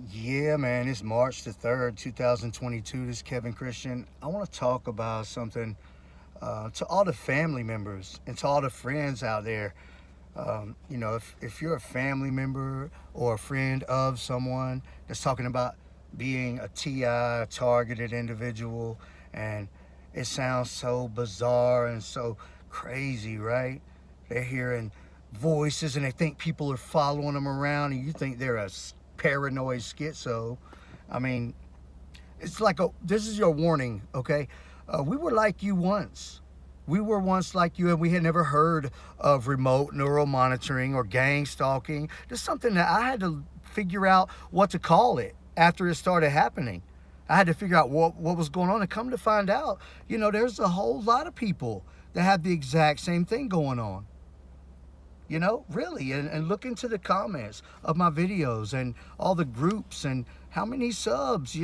Yeah, man, it's March the 3rd, 2022. This is Kevin Christian. I want to talk about something to all the family members and to all the friends out there. If you're a family member or a friend of someone that's talking about being a TI, targeted individual, and it sounds so bizarre and so crazy, right? They're hearing voices and they think people are following them around, and you think they're a paranoid schizo. I mean, it's like this is your warning, okay? We were like you once. We were once like you, and we had never heard of remote neural monitoring or gang stalking. There's something that I had to figure out what to call it after it started happening. I had to figure out what was going on, and come to find out, there's a whole lot of people that have the exact same thing going on. Really, and look into the comments of my videos and all the groups and how many subs.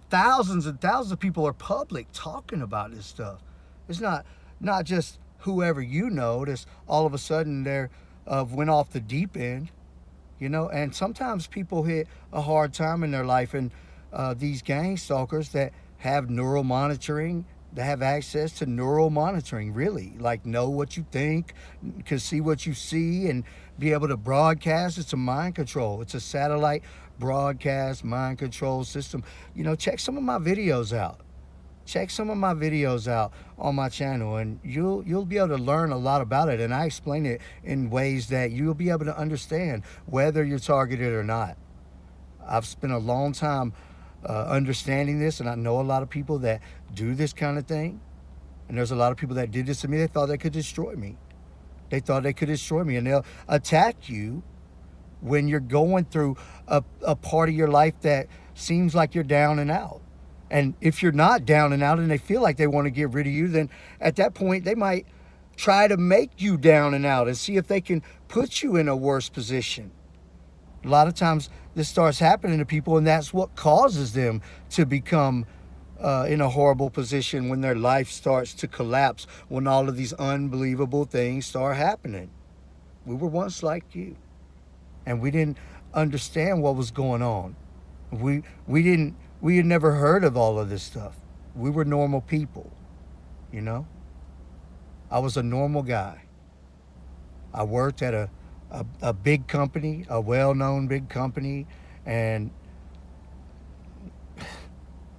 Thousands and thousands of people are public talking about this stuff. It's not just whoever that's all of a sudden they're went off the deep end. And sometimes people hit a hard time in their life, and these gang stalkers that have neural monitoring, that have access to neural monitoring, really, like know what you think, can see what you see, and be able to broadcast. It's a mind control. It's a satellite broadcast mind control system. Check some of my videos out. Check some of my videos out on my channel, and you'll be able to learn a lot about it. And I explain it in ways that you'll be able to understand whether you're targeted or not. I've spent a long time understanding this, and I know a lot of people that do this kind of thing. And there's a lot of people that did this to me. They thought they could destroy me. They thought they could destroy me, and they'll attack you when you're going through a part of your life that seems like you're down and out. And if you're not down and out and they feel like they want to get rid of you, then at that point they might try to make you down and out and see if they can put you in a worse position. A lot of times this starts happening to people, and that's what causes them to become in a horrible position when their life starts to collapse, when all of these unbelievable things start happening. We were once like you, and we didn't understand what was going on. We had never heard of all of this stuff. We were normal people, you know. I was a normal guy. I worked at a big company, a well-known big company, and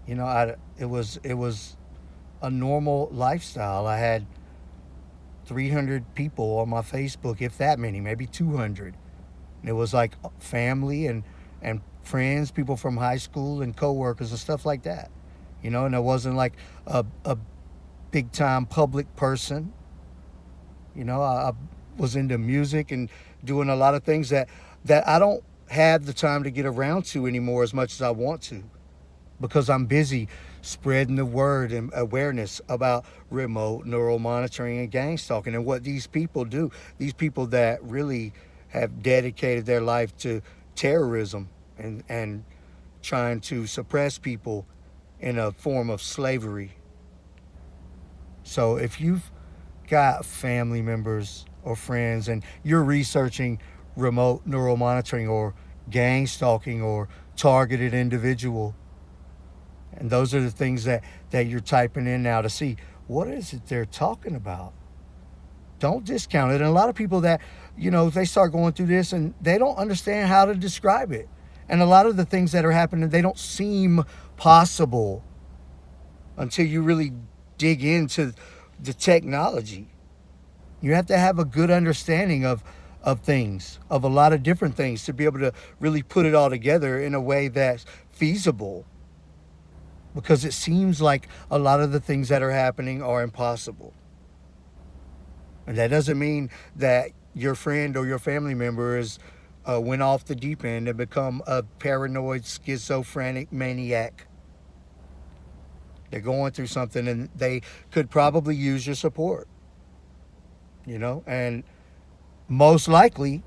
it was a normal lifestyle. I had 300 people on my Facebook, if that many, maybe 200. And it was like family and friends, people from high school and coworkers and stuff like that. And I wasn't like a big time public person. I was into music and doing a lot of things that I don't have the time to get around to anymore as much as I want to, because I'm busy spreading the word and awareness about remote neural monitoring and gang stalking and what these people do. These people that really have dedicated their life to terrorism and trying to suppress people in a form of slavery. So if you've got family members or friends and you're researching remote neural monitoring or gang stalking or targeted individual, and those are the things that you're typing in now to see what is it they're talking about, don't discount it. And a lot of people that, they start going through this and they don't understand how to describe it. And a lot of the things that are happening, they don't seem possible until you really dig into the technology. You have to have a good understanding of things, of a lot of different things, to be able to really put it all together in a way that's feasible. Because it seems like a lot of the things that are happening are impossible. And that doesn't mean that your friend or your family member is went off the deep end and become a paranoid schizophrenic maniac. They're going through something and they could probably use your support. And most likely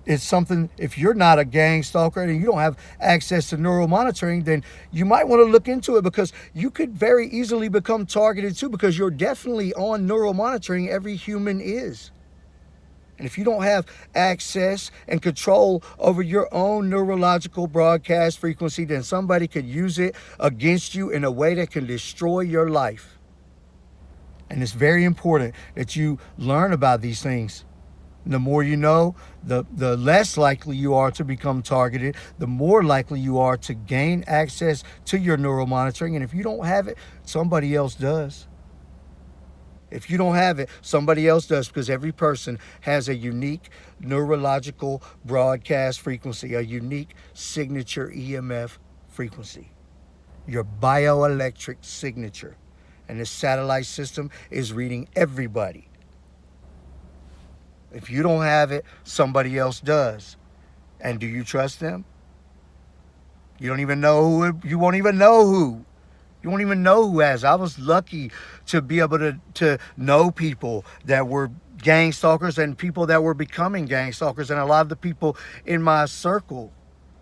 it's something, if you're not a gang stalker and you don't have access to neural monitoring, then you might want to look into it, because you could very easily become targeted too, because you're definitely on neural monitoring. Every human is. And if you don't have access and control over your own neurological broadcast frequency, then somebody could use it against you in a way that can destroy your life. And it's very important that you learn about these things. The more you know, the less likely you are to become targeted, the more likely you are to gain access to your neural monitoring. And if you don't have it, somebody else does. If you don't have it, somebody else does, because every person has a unique neurological broadcast frequency, a unique signature EMF frequency, your bioelectric signature. And this satellite system is reading everybody. If you don't have it, somebody else does. And do you trust them? You don't even know who, you won't even know who. You won't even know who has. I was lucky to be able to know people that were gang stalkers and people that were becoming gang stalkers. And a lot of the people in my circle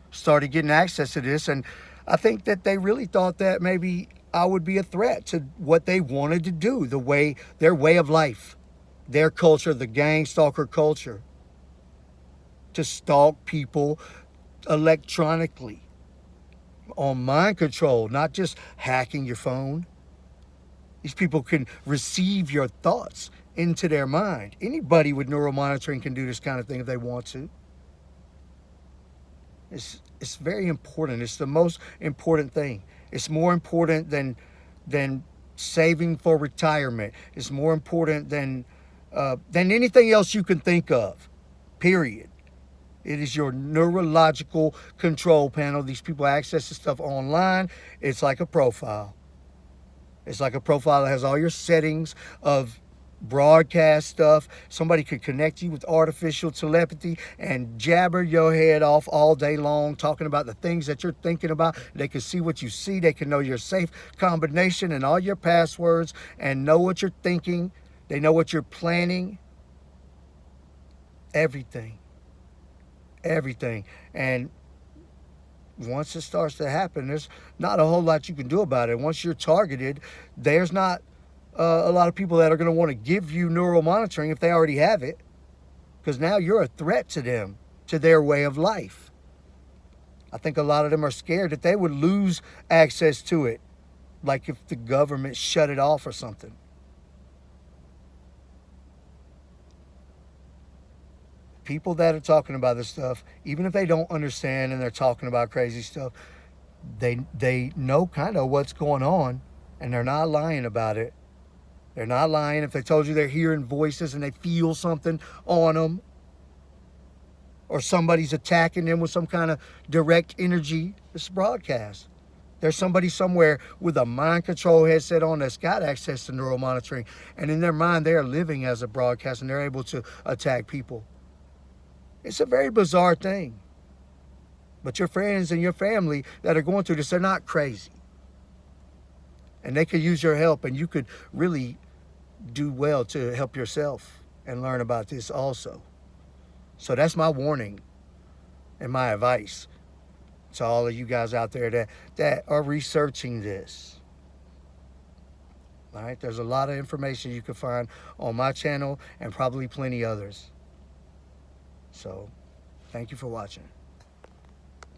started getting access to this. And I think that they really thought that maybe I would be a threat to what they wanted to do, their way of life, their culture, the gang stalker culture, to stalk people electronically, on mind control, not just hacking your phone. These people can receive your thoughts into their mind. Anybody with neural monitoring can do this kind of thing if they want to. It's very important. It's the most important thing. It's more important than saving for retirement. It's more important than anything else you can think of, period. It is your neurological control panel. These people access this stuff online. It's like a profile. It's like a profile that has all your settings of broadcast stuff. Somebody could connect you with artificial telepathy and jabber your head off all day long, talking about the things that you're thinking about. They can see what you see. They can know your safe combination and all your passwords and know what you're thinking. They know what you're planning. Everything. And once it starts to happen, there's not a whole lot you can do about it. Once you're targeted, there's not a lot of people that are going to want to give you neural monitoring if they already have it, because now you're a threat to them, to their way of life. I think a lot of them are scared that they would lose access to it, like if the government shut it off or something. People that are talking about this stuff, even if they don't understand and they're talking about crazy stuff, they know kind of what's going on, and they're not lying about it. They're not lying if they told you they're hearing voices and they feel something on them, or somebody's attacking them with some kind of direct energy. It's broadcast. There's somebody somewhere with a mind control headset on that's got access to neural monitoring, and in their mind they're living as a broadcast and they're able to attack people. It's a very bizarre thing. But your friends and your family that are going through this, they're not crazy. And they could use your help, and you could really do well to help yourself and learn about this also. So that's my warning and my advice to all of you guys out there that are researching this. All right, there's a lot of information you can find on my channel and probably plenty others. So, thank you for watching.